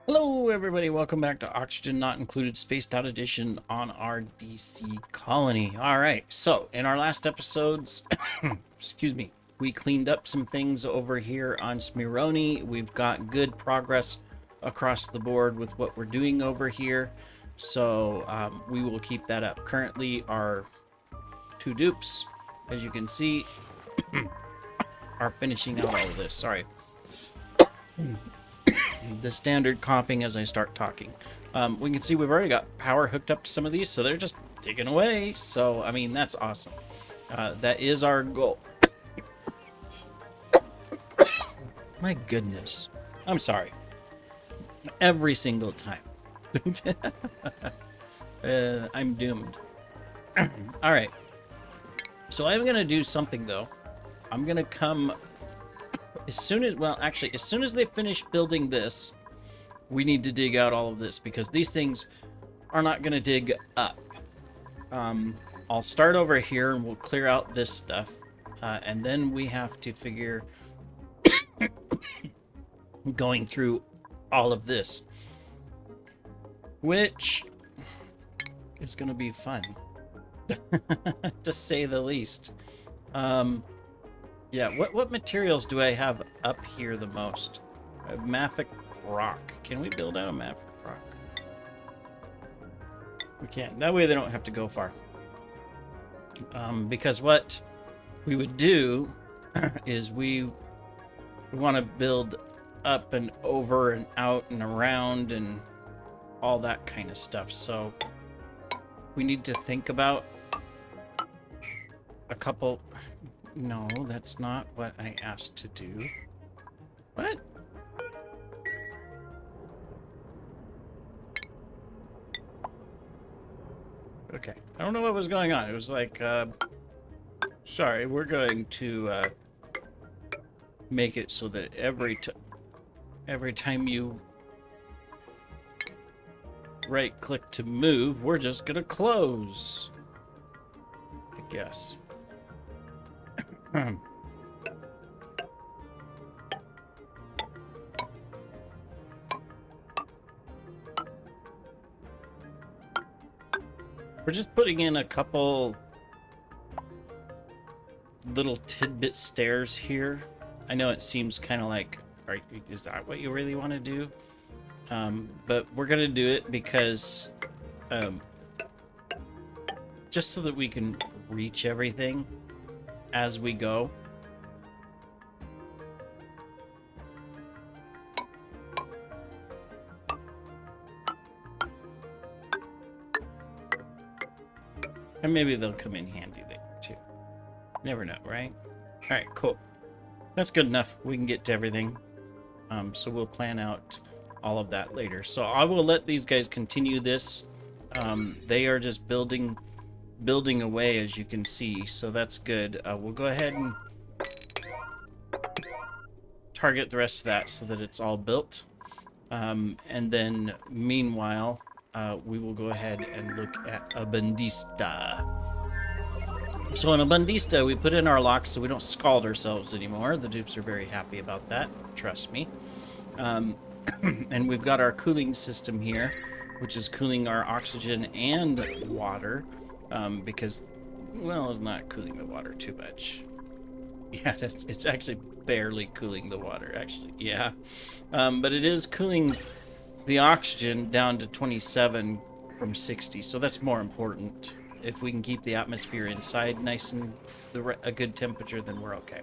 Hello everybody, welcome back to Oxygen Not Included Spaced Out Edition on our DC colony. Alright, so in our last episodes, excuse me, we cleaned up some things over here on Smironi. We've got good progress across the board with what we're doing over here. So we will keep that up. Currently our two dupes, as you can see, are finishing out all of this. Sorry. The standard coughing as I start talking. We can see we've already got power hooked up to some of these, so they're just digging away. So, I mean, that's awesome. That is our goal. My goodness. I'm sorry. Every single time. I'm doomed. All right. So I'm going to do something, though. I'm going to come... as soon as they finish building this, we need to dig out all of this because these things are not going to dig up. I'll start over here and we'll clear out this stuff. And then we have to figure going through all of this, which is going to be fun, to say the least. Yeah, what materials do I have up here the most? I have Mafic rock. Can we build out a Mafic rock? We can't. That way they don't have to go far. Because what we would do is we want to build up and over and out and around and all that kind of stuff. So we need to think about a couple... No, that's not what I asked to do. What? Okay. I don't know what was going on. It was like, sorry, we're going to make it so that every time you right-click to move, we're just gonna close. I guess. We're just putting in a couple little tidbit stairs here. I know it seems kind of like, is that what you really want to do? But we're gonna do it because just so that we can reach everything as we go. And maybe they'll come in handy there too. Never know, right? Alright, cool. That's good enough. We can get to everything. So we'll plan out all of that later. So I will let these guys continue this. They are just building away, as you can see, so that's good. We'll go ahead and target the rest of that so that it's all built, and then meanwhile we will go ahead and look at a bandista. So in a bandista we put in our locks so we don't scald ourselves anymore. The dupes are very happy about that, trust me. And we've got our cooling system here, which is cooling our oxygen and water. Because, well, it's not cooling the water too much. Yeah, it's actually barely cooling the water, actually. Yeah. But it is cooling the oxygen down to 27 from 60, so that's more important. If we can keep the atmosphere inside nice and a good temperature, then we're okay.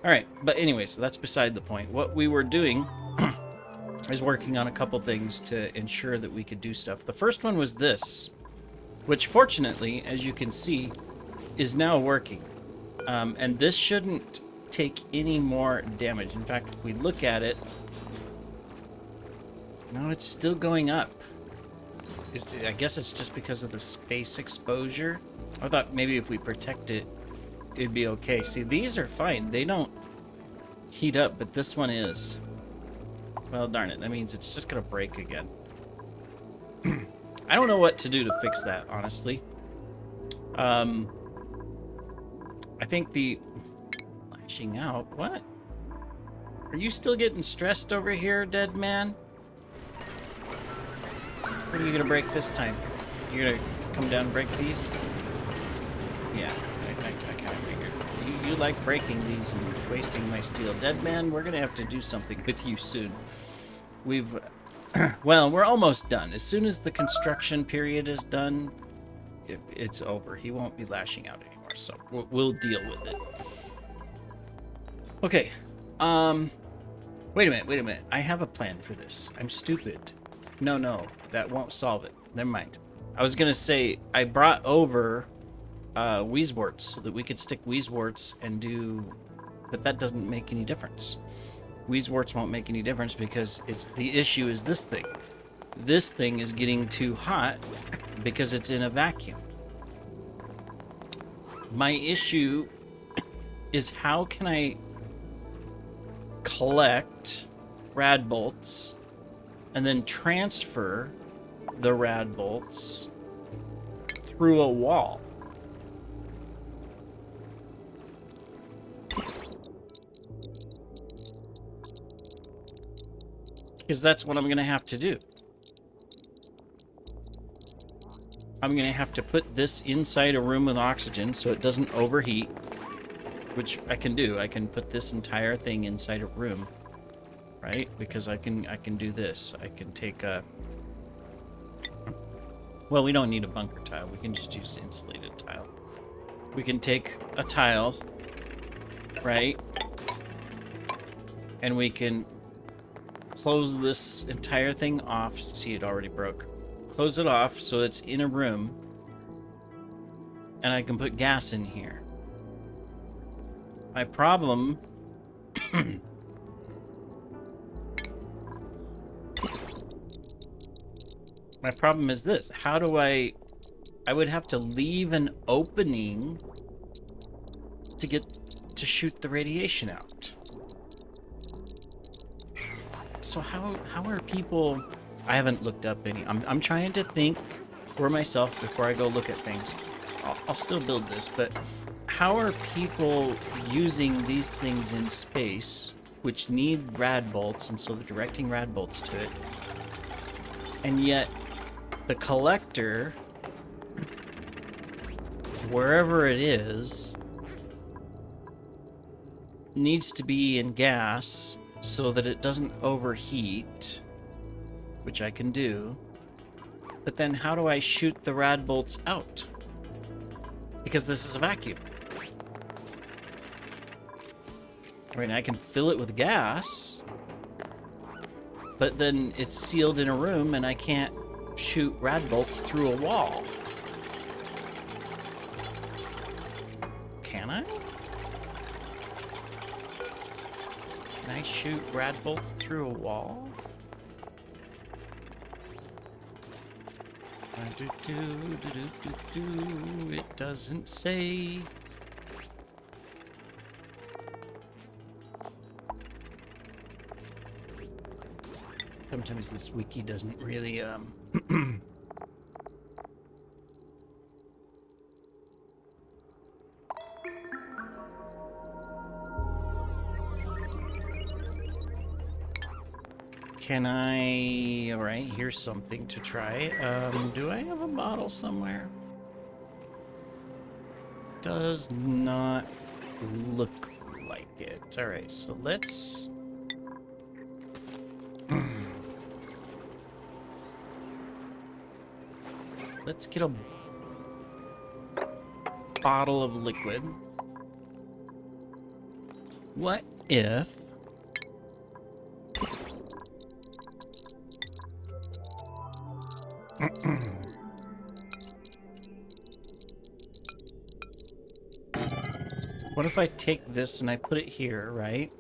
All right, but anyway, so that's beside the point. What we were doing is working on a couple things to ensure that we could do stuff. The first one was this, which fortunately, as you can see, is now working. And this shouldn't take any more damage. In fact, if we look at it, no, it's still going up. I guess it's just because of the space exposure. I thought maybe if we protect it, it'd be okay. See, these are fine. They don't heat up, but this one is. Well, darn it. That means it's just going to break again. I don't know what to do to fix that, honestly. I think the... Lashing out? What? Are you still getting stressed over here, dead man? What are you gonna break this time? You're gonna come down and break these? Yeah, I kind of figured. You like breaking these and wasting my steel. Dead man, we're gonna have to do something with you soon. We've... well, we're almost done. As soon as the construction period is done, it's over. He won't be lashing out anymore, so we'll deal with it. Okay. Wait a minute. I have a plan for this. I'm stupid. No, that won't solve it. Never mind. I was gonna say, I brought over Wheezeworts so that we could stick Wheezeworts and do... but that doesn't make any difference. Wheezeworts won't make any difference because the issue is this thing. This thing is getting too hot because it's in a vacuum. My issue is how can I collect rad bolts and then transfer the rad bolts through a wall. Because that's what I'm going to have to do. I'm going to have to put this inside a room with oxygen so it doesn't overheat, which I can do. I can put this entire thing inside a room, right? Because I can do this. I can take a... well, we don't need a bunker tile. We can just use the insulated tile. We can take a tile, right? And we can close this entire thing off. See, it already broke. Close it off so it's in a room. And I can put gas in here. My problem... my problem is this. How do I would have to leave an opening to shoot the radiation out. So how are people... I haven't looked up any... I'm trying to think for myself before I go look at things. I'll still build this, but how are people using these things in space, which need rad bolts, and so they're directing rad bolts to it, and yet the collector, wherever it is, needs to be in gas so that it doesn't overheat, which I can do. But then how do I shoot the rad bolts out? Because this is a vacuum. I mean, I can fill it with gas, but then it's sealed in a room and I can't shoot rad bolts through a wall. Can I? Can I shoot rad bolts through a wall? It doesn't say. Sometimes this wiki doesn't really Can I... Alright, here's something to try. Do I have a bottle somewhere? Does not look like it. Alright, so let's... let's get a bottle of liquid. What if... what if I take this and I put it here, right?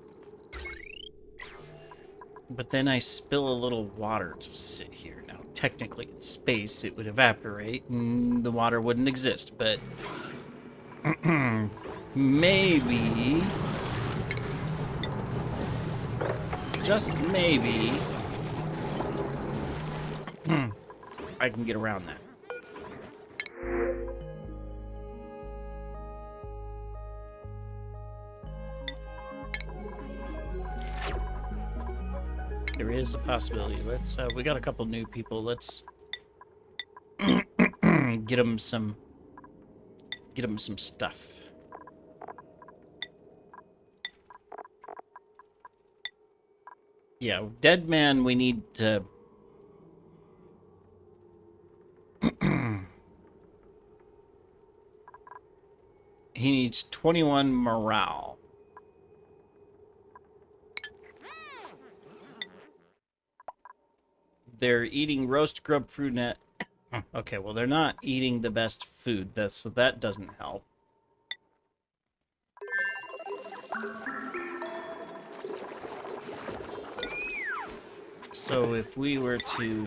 But then I spill a little water to sit here. Now, technically in space, it would evaporate and the water wouldn't exist, but... maybe... just maybe... I can get around that. There is a possibility. Let's, we got a couple new people. Let's get him some stuff. Yeah, dead man. We need to. He needs 21 morale. They're eating roast grub fruit net. Okay, well, they're not eating the best food, so that doesn't help. So if we were to...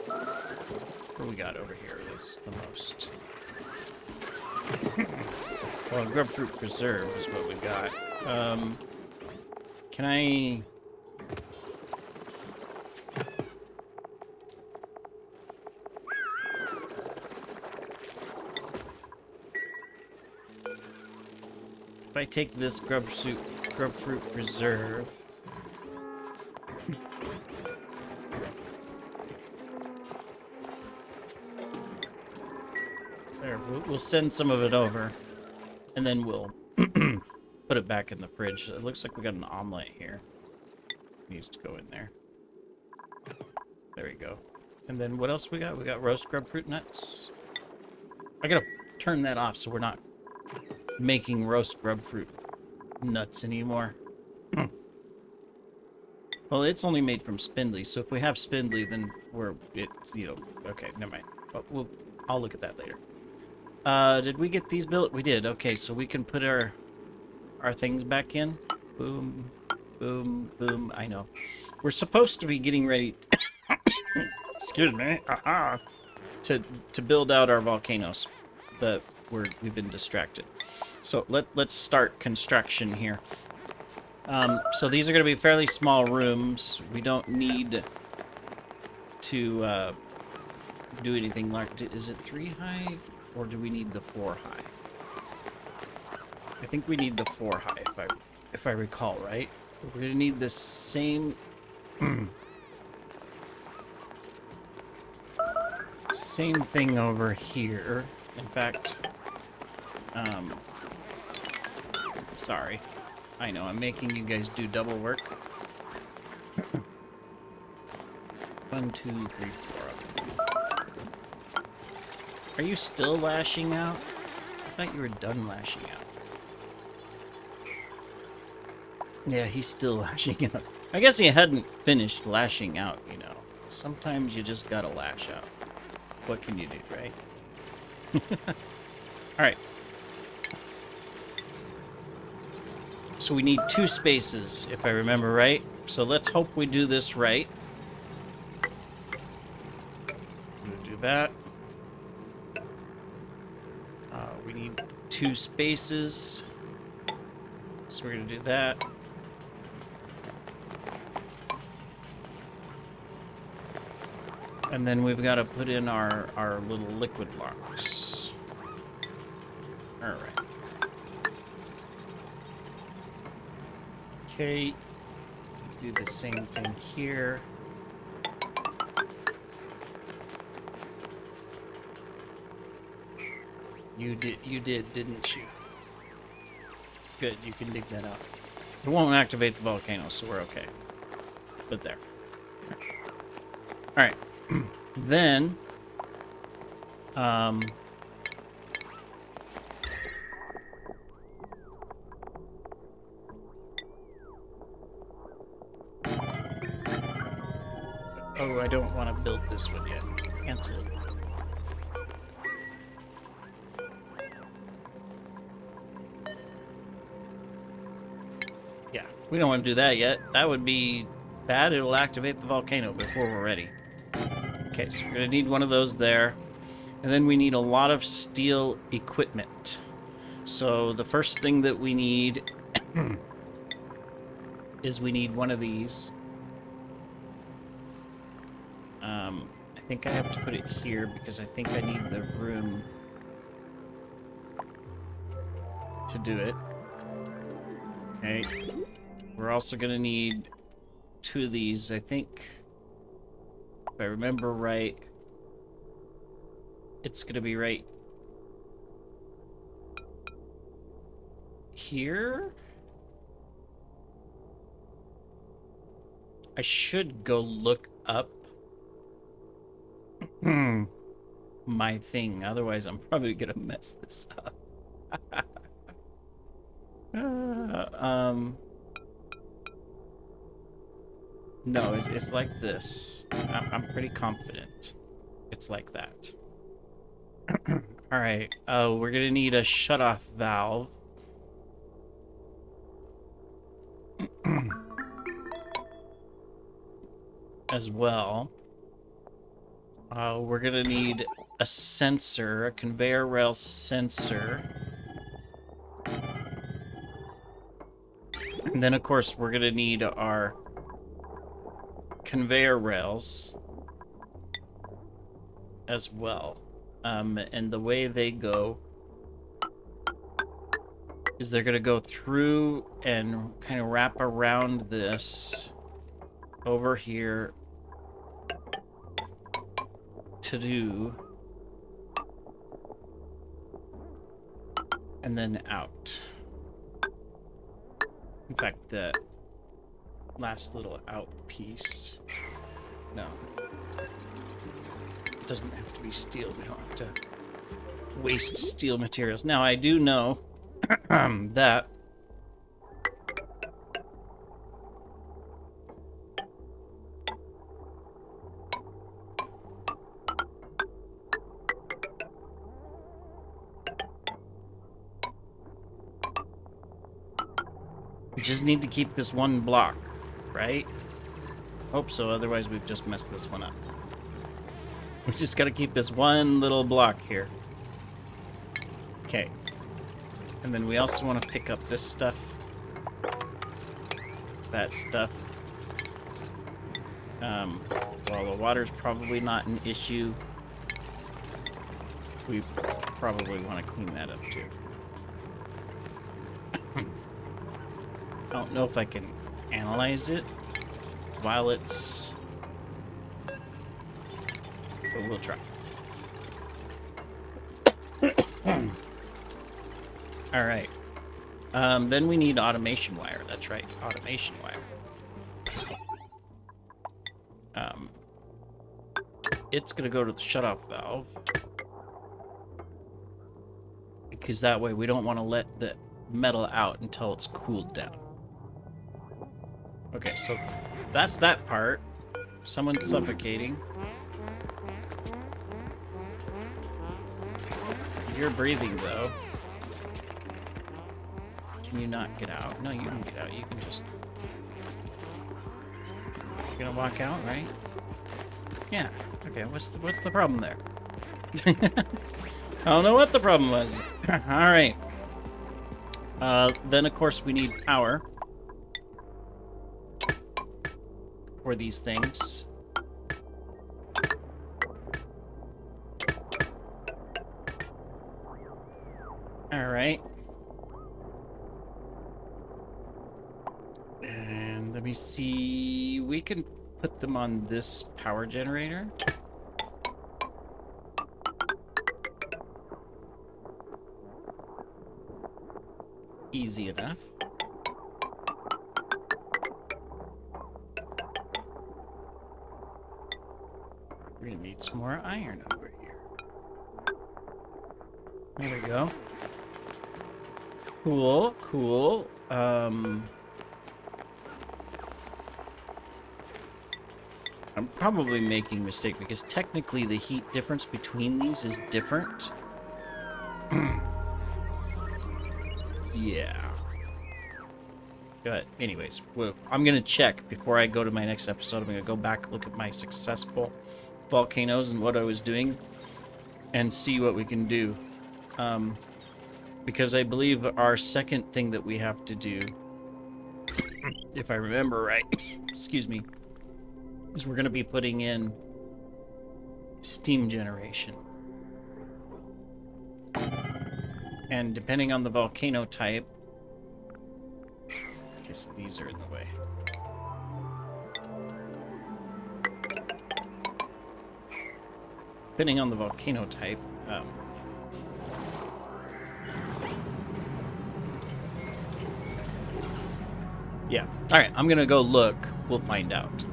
What do we got over here that's the most? Well, grub fruit preserve is what we got. Can I... If I take this grub fruit preserve... There, we'll send some of it over, and then we'll put it back in the fridge. It looks like we got an omelet here. Needs to go in there. There we go. And then what else we got? We got roast grub fruit nuts. I gotta turn that off so we're not making roast grub fruit nuts anymore. Well, it's only made from spindly, so if we have spindly, then okay, never mind. But I'll look at that later. Did we get these built? We did. Okay, so we can put our things back in. Boom, boom, boom. I know. We're supposed to be getting ready. Excuse me. Aha. To build out our volcanoes, but we've been distracted. So let's start construction here. So these are going to be fairly small rooms. We don't need to do anything like. Is it 3 high? Or do we need the 4 high? I think we need the 4 high, if I recall right. We're gonna need the same same thing over here. In fact, sorry. I know I'm making you guys do double work. 1, 2, 3, 4. Are you still lashing out? I thought you were done lashing out. Yeah, he's still lashing out. I guess he hadn't finished lashing out, you know. Sometimes you just gotta lash out. What can you do, right? Alright. So we need 2 spaces, if I remember right. So let's hope we do this right. I'm gonna do that. We need 2 spaces. So we're gonna do that. And then we've got to put in our little liquid blocks. Alright. Okay. Do the same thing here. You did, didn't you? Good, you can dig that out. It won't activate the volcano, so we're okay. But there. Alright. Then, oh, I don't want to build this one yet. Cancel it. Yeah, we don't want to do that yet. That would be bad. It'll activate the volcano before we're ready. Okay, so we're going to need one of those there. And then we need a lot of steel equipment. So the first thing that we need is we need one of these. I think I have to put it here because I think I need the room to do it. Okay. We're also going to need 2 of these, I think. If I remember right, it's gonna be right here. I should go look up my thing, otherwise I'm probably gonna mess this up. No, it's like this. I'm pretty confident it's like that. All right, we're gonna need a shut-off valve. As well. We're gonna need a sensor, a conveyor rail sensor. And then, of course, we're gonna need our conveyor rails as well. And the way they go is they're gonna go through and kind of wrap around this over here to do, and then out. In fact, the last little out piece, no, it doesn't have to be steel. We don't have to waste steel materials. Now, I do know that we just need to keep this one block, right? Hope so, otherwise we've just messed this one up. We just gotta keep this one little block here. Okay. And then we also want to pick up this stuff. That stuff. Well, the water's probably not an issue. We probably want to clean that up too. I don't know if I can analyze it while it's... but we'll try. Alright. Then we need automation wire. That's right, automation wire. It's going to go to the shutoff valve. Because that way we don't want to let the metal out until it's cooled down. Okay, so that's that part. Someone's suffocating. You're breathing, though. Can you not get out? No, you can get out. You can just... You're gonna walk out, right? Yeah. Okay, what's the problem there? I don't know what the problem was. Alright. Then, of course, we need power for these things. Alright. And let me see... We can put them on this power generator. Easy enough. We're gonna need some more iron over here. There we go. Cool, cool. I'm probably making a mistake because technically the heat difference between these is different. Yeah. But anyways, well, I'm going to check before I go to my next episode. I'm going to go back, look at my successful volcanoes and what I was doing and see what we can do. Because I believe our second thing that we have to do, if I remember right, excuse me, is we're going to be putting in steam generation. And depending on the volcano type... Okay, so these are in the way. depending on the volcano type. Yeah. All right, I'm gonna go look. We'll find out.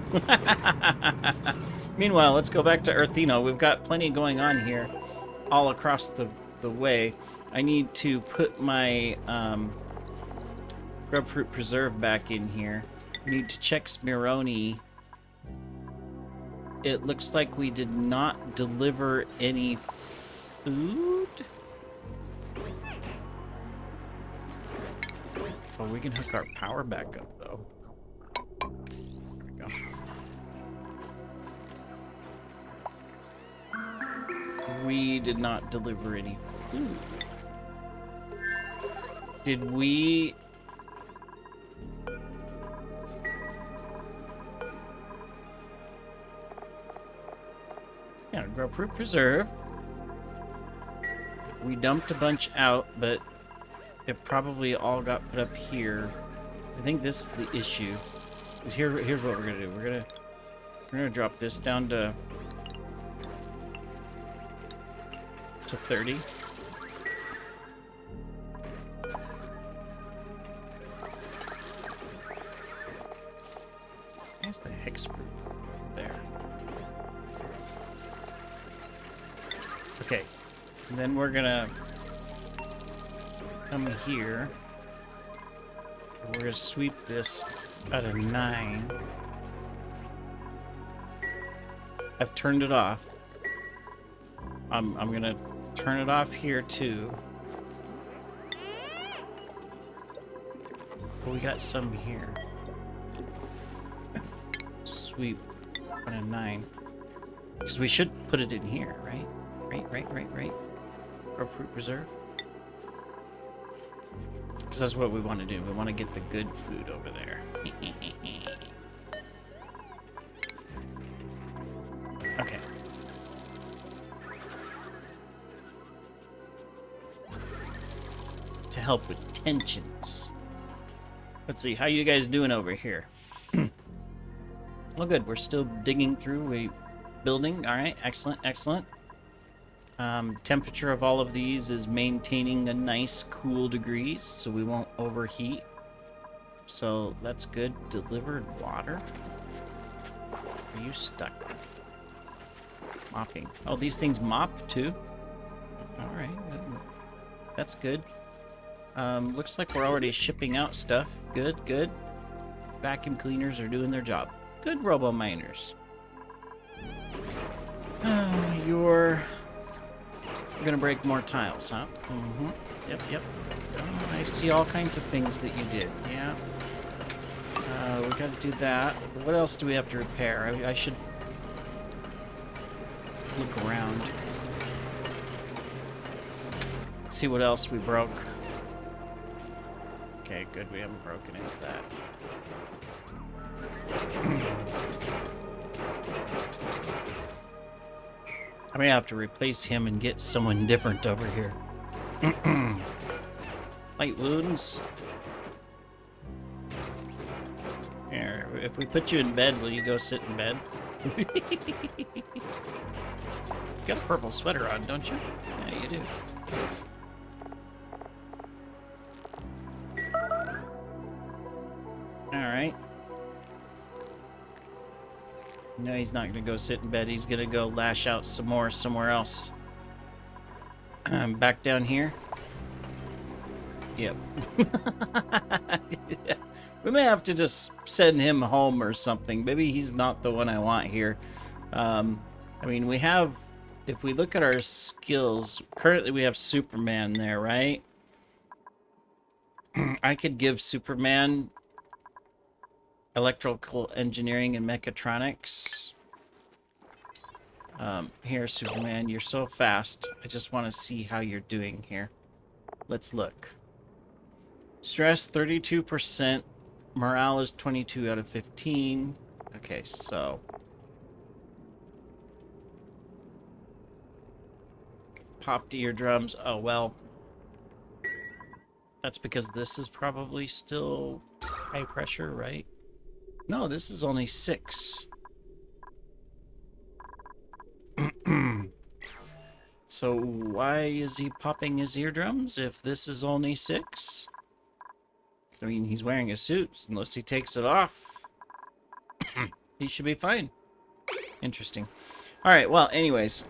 Meanwhile, let's go back to Earthino. We've got plenty going on here, all across the way. I need to put my grubfruit preserve back in here. I need to check Smironi. It looks like we did not deliver any food. Oh, we can hook our power back up, though. There we go. We did not deliver any food. Did we... Yeah, grubfruit preserve. We dumped a bunch out, but it probably all got put up here. I think this is the issue. Here's what we're gonna do. We're gonna drop this down to 30. Where's the hex fruit? There. Okay. And then we're gonna come here. We're gonna sweep this out of 9. I've turned it off. I'm gonna turn it off here too. But we got some here. Sweep out of 9. Because we should put it in here, right? Right. Grubfruit preserve. Because that's what we want to do. We want to get the good food over there. Okay. To help with tensions. Let's see, how you guys doing over here? Well, good. We're still digging through a building. All right, excellent. Temperature of all of these is maintaining a nice cool degrees, so we won't overheat. So that's good. Delivered water? Are you stuck? Mopping. Oh, these things mop too? Alright. That's good. Looks like we're already shipping out stuff. Good. Vacuum cleaners are doing their job. Good, robo-miners. You're gonna break more tiles, huh? Yep. Oh, I see all kinds of things that you did. Yeah. We gotta do that. What else do we have to repair? I should look around. See what else we broke. Okay, good. We haven't broken into that. I may have to replace him and get someone different over here. Light wounds. Here, if we put you in bed, will you go sit in bed? You got a purple sweater on, don't you? Yeah, you do. Alright. No, he's not gonna go sit in bed. He's gonna go lash out some more somewhere else. Back down here. Yep. We may have to just send him home or something. Maybe he's not the one I want here. I mean, we have... If we look at our skills, currently we have Superman there, right? I could give Superman electrical engineering and mechatronics. Here, Superman, you're so fast. I just want to see how you're doing here. Let's look. Stress 32%. Morale is 22 out of 15. Okay, so popped eardrums. Oh well. That's because this is probably still high pressure, right? No, this is only 6. So why is he popping his eardrums if this is only 6? I mean, he's wearing a suit. Unless he takes it off, he should be fine. Interesting. All right, well, anyways,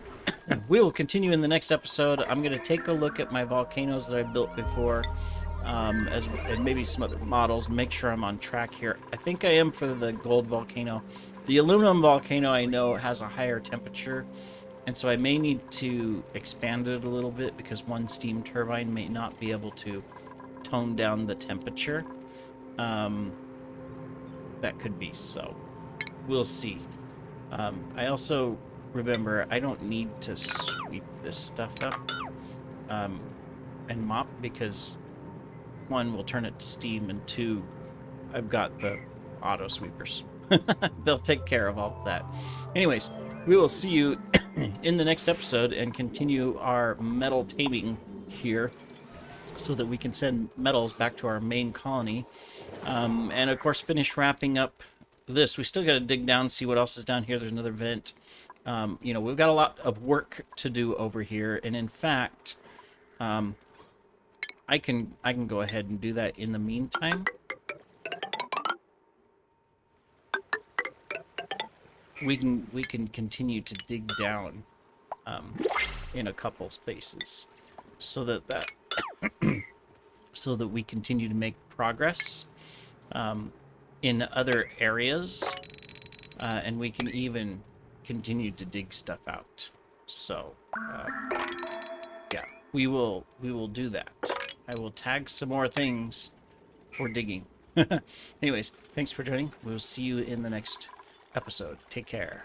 we will continue in the next episode. I'm going to take a look at my volcanoes that I built before, and maybe some other models, make sure I'm on track here. I think I am for the gold volcano. The aluminum volcano I know has a higher temperature, and so I may need to expand it a little bit because one steam turbine may not be able to tone down the temperature. That could be so. We'll see. I also remember I don't need to sweep this stuff up and mop because 1, we'll turn it to steam, and 2, I've got the auto sweepers. They'll take care of all of that. Anyways, we will see you in the next episode and continue our metal taming here so that we can send metals back to our main colony. And of course, finish wrapping up this. We still got to dig down, see what else is down here. There's another vent. You know, we've got a lot of work to do over here, and in fact, I can go ahead and do that in the meantime. We can continue to dig down in a couple spaces, so that so that we continue to make progress in other areas, and we can even continue to dig stuff out. So yeah, we will do that. I will tag some more things for digging. Anyways, thanks for joining. We'll see you in the next episode. Take care.